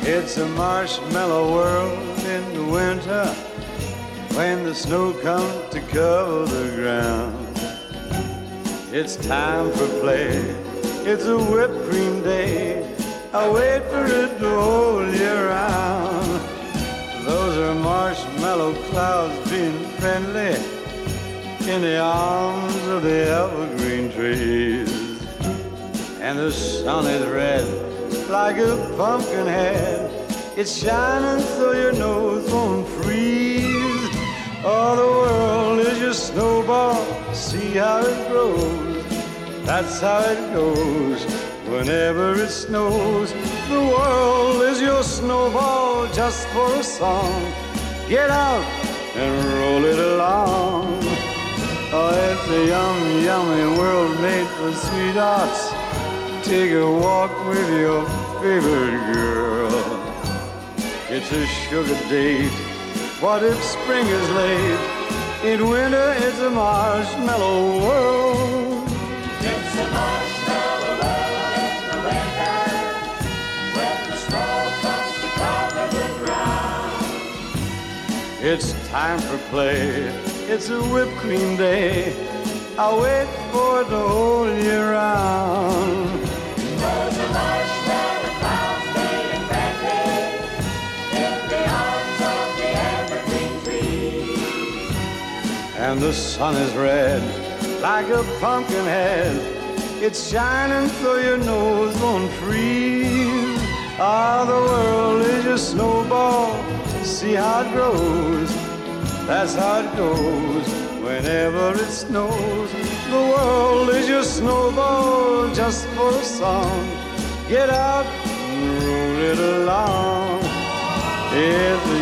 It's a marshmallow world in the winter when the snow comes to cover the ground. It's time for play. It's a whipped cream day. I wait for it the whole year round. Those are marshmallow clouds being friendly in the arms of the evergreen trees. And the sun is red like a pumpkin head. It's shining so your nose won't freeze. Oh, the world is your snowball. See how it grows. That's how it goes whenever it snows. The world is your snowball just for a song. Get out and roll it along. Oh, it's a yummy, yummy world made for sweethearts. Take a walk with your favorite girl. It's a sugar date. What if spring is late? In winter, it's a marshmallow world. It's a marshmallow world in the winter, when the snow comes to cover the ground. It's time for play. It's a whipped cream day. I wait for it the whole year round. Those are marshmallow clouds made and friendly in the arms of the evergreen trees. And the sun is red like a pumpkin head. It's shining so your nose won't freeze. Ah, the world is your snowball. See how it grows. That's how it goes whenever it snows. The world is your snowball just for a song. Get out and roll it along. It's a